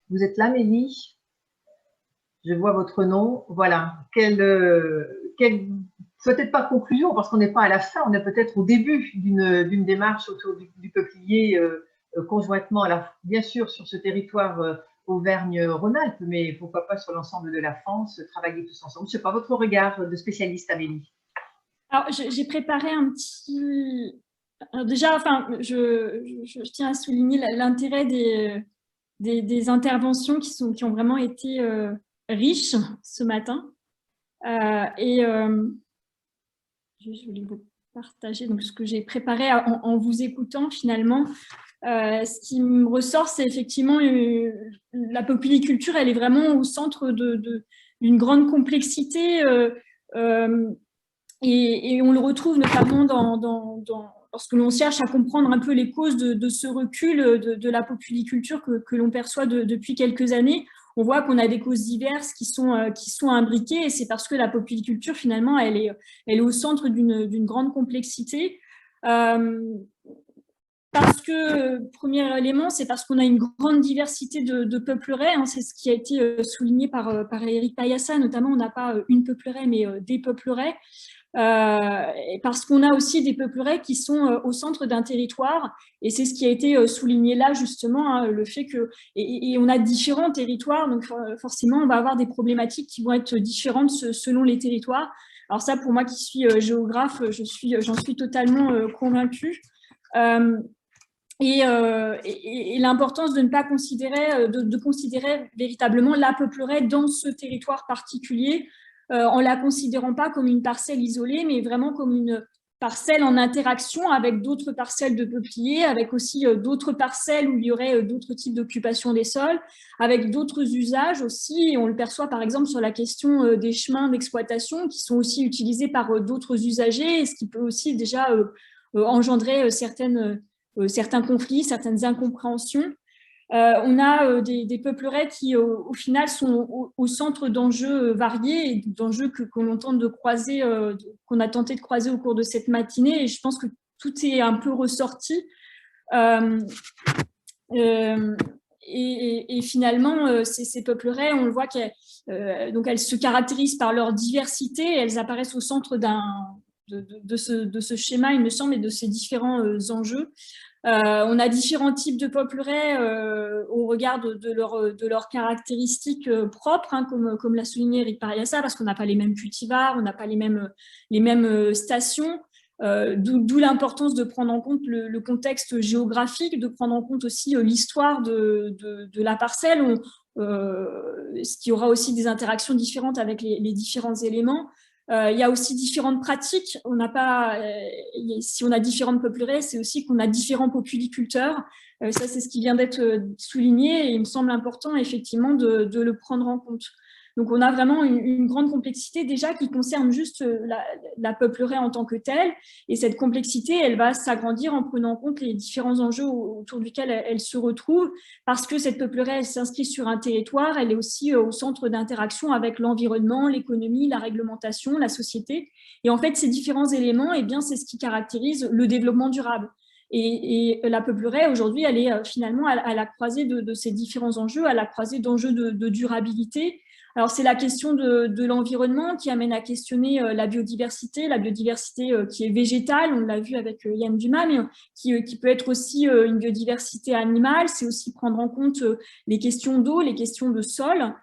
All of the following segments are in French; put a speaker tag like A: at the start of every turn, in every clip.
A: Vous êtes là, Mélie? Je vois votre nom. Voilà. Peut-être pas conclusion, parce qu'on n'est pas à la fin, on est peut-être au début d'une démarche autour du peuplier, conjointement, bien sûr, sur ce territoire Auvergne-Rhône-Alpes, mais pourquoi pas sur l'ensemble de la France, travailler tous ensemble. Je ne sais pas, votre regard de spécialiste, Amélie.
B: Alors, j'ai préparé un petit... Alors déjà, enfin, je tiens à souligner l'intérêt des interventions qui ont vraiment été riches ce matin. Je voulais vous partager donc, ce que j'ai préparé en vous écoutant finalement. Ce qui me ressort, c'est effectivement la populiculture, elle est vraiment au centre d'une grande complexité et on le retrouve notamment lorsque l'on cherche à comprendre un peu les causes de ce recul de la populiculture que l'on perçoit depuis quelques années. On voit qu'on a des causes diverses qui sont imbriquées, et c'est parce que la populiculture, finalement, elle est au centre d'une grande complexité. Parce que, premier élément, c'est parce qu'on a une grande diversité de peupleraies, hein, c'est ce qui a été souligné par Éric Payassa, notamment on n'a pas une peupleraie, mais des peupleraies. Parce qu'on a aussi des peupleraies qui sont au centre d'un territoire, et c'est ce qui a été souligné là justement, hein, le fait que et on a différents territoires, donc forcément on va avoir des problématiques qui vont être différentes selon les territoires. Alors ça, pour moi qui suis géographe, j'en suis totalement convaincue. Et l'importance de ne pas considérer, de considérer véritablement la peupleraie dans ce territoire particulier, en ne la considérant pas comme une parcelle isolée, mais vraiment comme une parcelle en interaction avec d'autres parcelles de peupliers, avec aussi d'autres parcelles où il y aurait d'autres types d'occupation des sols, avec d'autres usages aussi. Et on le perçoit par exemple sur la question des chemins d'exploitation qui sont aussi utilisés par d'autres usagers, ce qui peut aussi déjà engendrer certains conflits, certaines incompréhensions. On a des peupleraies qui, au final, sont au centre d'enjeux variés et d'enjeux qu'on tente de croiser, qu'on a tenté de croiser au cours de cette matinée. Et je pense que tout est un peu ressorti. Et finalement, ces peupleraies, on le voit qu'elles se caractérisent par leur diversité. Elles apparaissent au centre de ce schéma, il me semble, et de ces différents enjeux. On a différents types de peupleraies au regard de leurs caractéristiques propres, hein, comme l'a souligné Éric Payassa, parce qu'on n'a pas les mêmes cultivars, on n'a pas les mêmes stations, d'où l'importance de prendre en compte le contexte géographique, de prendre en compte aussi l'histoire de la parcelle, ce qui aura aussi des interactions différentes avec les différents éléments. Il y a aussi différentes pratiques. On n'a pas, si on a différentes peupleraies, c'est aussi qu'on a différents populiculteurs. Ça, c'est ce qui vient d'être souligné et il me semble important effectivement de le prendre en compte. Donc, on a vraiment une grande complexité déjà qui concerne juste la peupleraie en tant que telle. Et cette complexité, elle va s'agrandir en prenant en compte les différents enjeux autour duquel elle se retrouve, parce que cette peupleraie, elle s'inscrit sur un territoire, elle est aussi au centre d'interaction avec l'environnement, l'économie, la réglementation, la société. Et en fait, ces différents éléments, eh bien, c'est ce qui caractérise le développement durable. Et la peupleraie, aujourd'hui, elle est finalement à la croisée de ces différents enjeux, à la croisée d'enjeux de durabilité. Alors, c'est la question de l'environnement qui amène à questionner la biodiversité qui est végétale, on l'a vu avec Yann Dumas, mais qui peut être aussi une biodiversité animale. C'est aussi prendre en compte les questions d'eau, les questions de sol.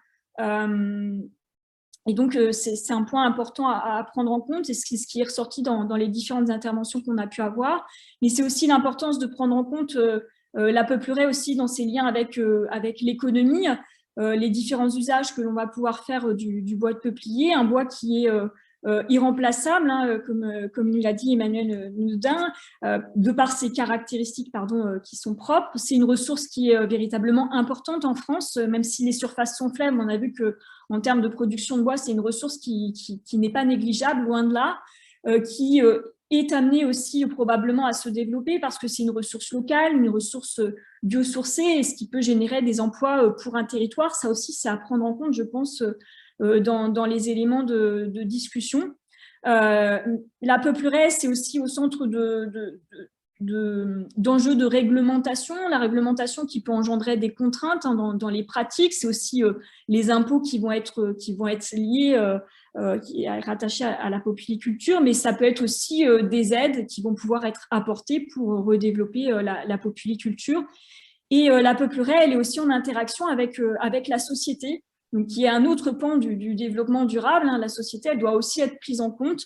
B: Et donc, c'est un point important à prendre en compte, et c'est ce qui est ressorti dans les différentes interventions qu'on a pu avoir. Mais c'est aussi l'importance de prendre en compte la peupleraie aussi dans ses liens avec l'économie, les différents usages que l'on va pouvoir faire du bois de peuplier, un bois qui est irremplaçable, hein, comme nous l'a dit Emmanuel Noudin, de par ses caractéristiques qui sont propres. C'est une ressource qui est véritablement importante en France, même si les surfaces sont faibles. On a vu qu'en termes de production de bois, c'est une ressource qui n'est pas négligeable, loin de là, qui est amenée aussi probablement à se développer parce que c'est une ressource locale, une ressource biosourcée, et ce qui peut générer des emplois pour un territoire. Ça aussi, c'est à prendre en compte, je pense, dans les éléments de discussion. La peupleraie, c'est aussi au centre d'enjeux de réglementation, la réglementation qui peut engendrer des contraintes dans les pratiques, c'est aussi les impôts qui vont être liés, qui est rattachés à la polyculture, mais ça peut être aussi des aides qui vont pouvoir être apportées pour redévelopper la polyculture. Et la peuplerie, elle est aussi en interaction avec la société, donc qui est un autre pan du développement durable. La société, elle doit aussi être prise en compte.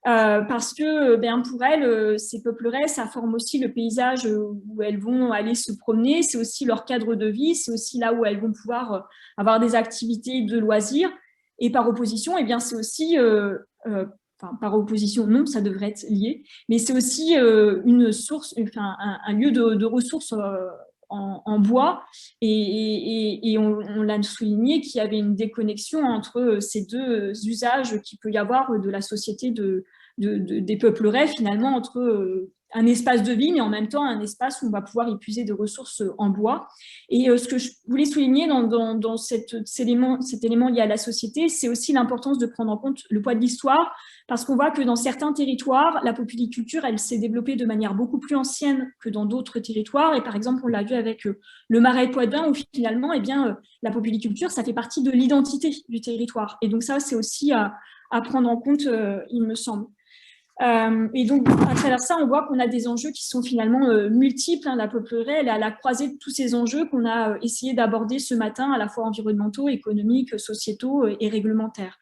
B: Parce que pour elles, ces peupleraies, ça forme aussi le paysage où elles vont aller se promener, c'est aussi leur cadre de vie, c'est aussi là où elles vont pouvoir avoir des activités de loisirs. Et par opposition, c'est aussi, par opposition, non, ça devrait être lié, mais c'est aussi une source, un lieu de ressources en bois, et on l'a souligné qu'il y avait une déconnexion entre ces deux usages qu'il peut y avoir de la société des peupleraies, finalement, entre un espace de vie, mais en même temps un espace où on va pouvoir y puiser des ressources en bois. Et ce que je voulais souligner dans cet élément lié à la société, c'est aussi l'importance de prendre en compte le poids de l'histoire, parce qu'on voit que dans certains territoires, la polyculture, elle s'est développée de manière beaucoup plus ancienne que dans d'autres territoires. Et par exemple, on l'a vu avec le Marais poitevin, où finalement, la polyculture, ça fait partie de l'identité du territoire. Et donc ça, c'est aussi à prendre en compte, il me semble. Et donc, à travers ça, on voit qu'on a des enjeux qui sont finalement multiples. La peuplerie, elle est à la croisée de tous ces enjeux qu'on a essayé d'aborder ce matin, à la fois environnementaux, économiques, sociétaux et réglementaires.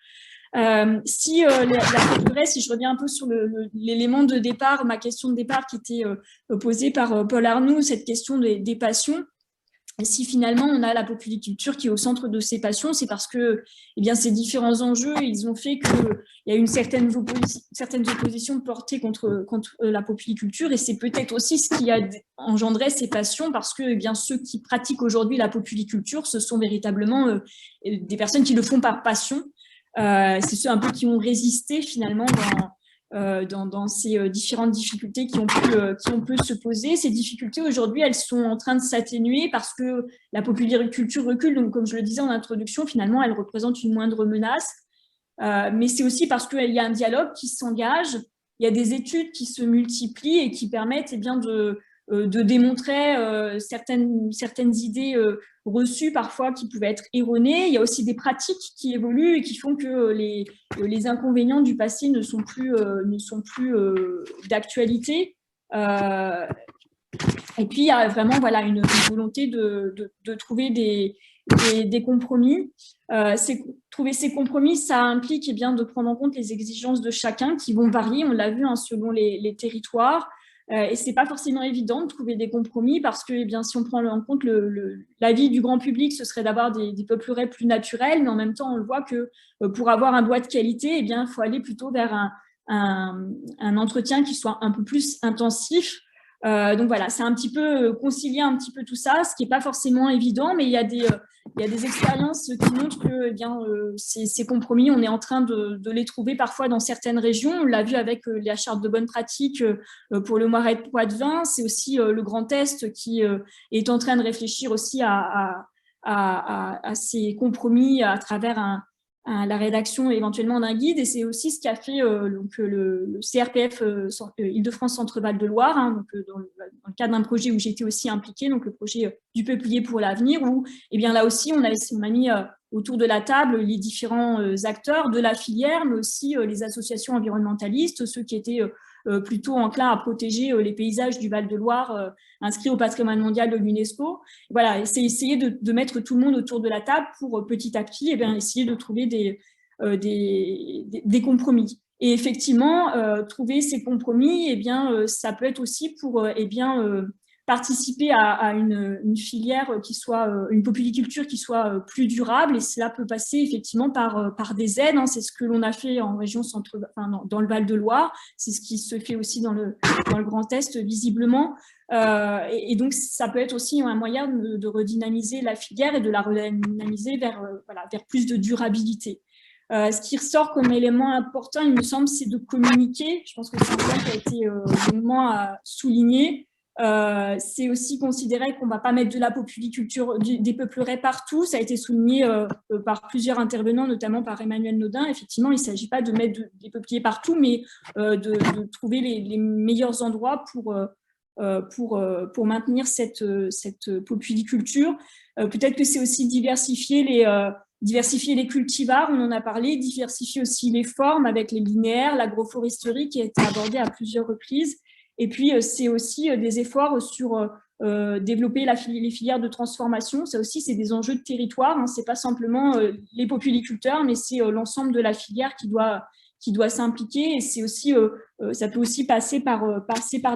B: La peuplerie, si je reviens un peu sur l'élément de départ, ma question de départ qui était posée par Paul Arnoux, cette question des passions. Si finalement on a la polyculture qui est au centre de ces passions, c'est parce que ces différents enjeux, ils ont fait qu'il y a une certaines oppositions portées contre la polyculture, et c'est peut-être aussi ce qui a engendré ces passions, parce que ceux qui pratiquent aujourd'hui la polyculture, ce sont véritablement des personnes qui le font par passion. C'est ceux un peu qui ont résisté finalement dans ces différentes difficultés qui ont pu se poser. Ces difficultés, aujourd'hui, elles sont en train de s'atténuer parce que la polyculture recule. Donc, comme je le disais en introduction, finalement, elle représente une moindre menace. Mais c'est aussi parce qu'il y a un dialogue qui s'engage, il y a des études qui se multiplient et qui permettent de démontrer certaines idées reçues parfois qui pouvaient être erronées. Il y a aussi des pratiques qui évoluent et qui font que les inconvénients du passé ne sont plus d'actualité. Et puis, il y a vraiment une volonté de trouver des compromis. Trouver ces compromis, ça implique de prendre en compte les exigences de chacun qui vont varier, on l'a vu, selon les territoires. Et ce n'est pas forcément évident de trouver des compromis parce que si on prend en compte l'avis du grand public, ce serait d'avoir des peupleraies plus naturelles, mais en même temps, on le voit que pour avoir un bois de qualité, il faut aller plutôt vers un entretien qui soit un peu plus intensif. Donc voilà, c'est un petit peu concilier un petit peu tout ça, ce qui n'est pas forcément évident, mais il y a des expériences qui montrent que ces compromis, on est en train de les trouver parfois dans certaines régions. On l'a vu avec la charte de bonnes pratiques pour le Marais poitevin. C'est aussi le Grand Est qui est en train de réfléchir aussi à ces compromis à travers la rédaction éventuellement d'un guide, et c'est aussi ce qu'a fait le CRPF Île-de-France Centre-Val de Loire, dans le cadre d'un projet où j'étais aussi impliquée, donc le projet du peuplier pour l'avenir, où là aussi on a mis autour de la table les différents acteurs de la filière, mais aussi les associations environnementalistes, ceux qui étaient plutôt enclins à protéger les paysages du Val-de-Loire inscrits au patrimoine mondial de l'UNESCO. Voilà, c'est essayer de mettre tout le monde autour de la table pour petit à petit essayer de trouver des compromis. Et effectivement, trouver ces compromis, ça peut être aussi pour participer à une filière qui soit, une polyculture qui soit plus durable, et cela peut passer effectivement par des aides. C'est ce que l'on a fait en région dans le Val-de-Loire, c'est ce qui se fait aussi dans le Grand Est visiblement. Et donc ça peut être aussi un moyen de redynamiser la filière et de la redynamiser vers plus de durabilité. Ce qui ressort comme élément important, il me semble, c'est de communiquer. Je pense que c'est un point qui a été longuement souligné. C'est aussi considérer qu'on ne va pas mettre de la polyculture, des peupleraies partout. Ça a été souligné par plusieurs intervenants, notamment par Emmanuel Nodin. Effectivement, il ne s'agit pas de mettre des peupliers partout, mais de trouver les meilleurs endroits pour maintenir cette populiculture. Peut-être que c'est aussi diversifier les cultivars, on en a parlé, diversifier aussi les formes avec les linéaires, l'agroforesterie qui a été abordée à plusieurs reprises. Et puis, c'est aussi des efforts sur développer les filières de transformation. Ça aussi, c'est des enjeux de territoire. Hein. Ce n'est pas simplement les populiculteurs, mais c'est l'ensemble de la filière qui doit s'impliquer. Et c'est aussi, ça peut aussi passer par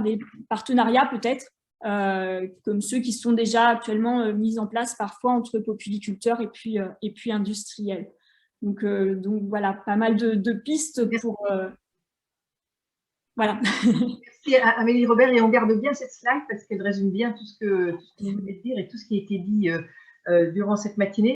B: des partenariats peut-être, comme ceux qui sont déjà actuellement mis en place parfois entre populiculteurs et puis industriels. Donc voilà, pas mal de pistes pour… voilà.
A: Merci à Amélie Robert, et on garde bien cette slide parce qu'elle résume bien tout ce que vous venez de dire et tout ce qui a été dit durant cette matinée.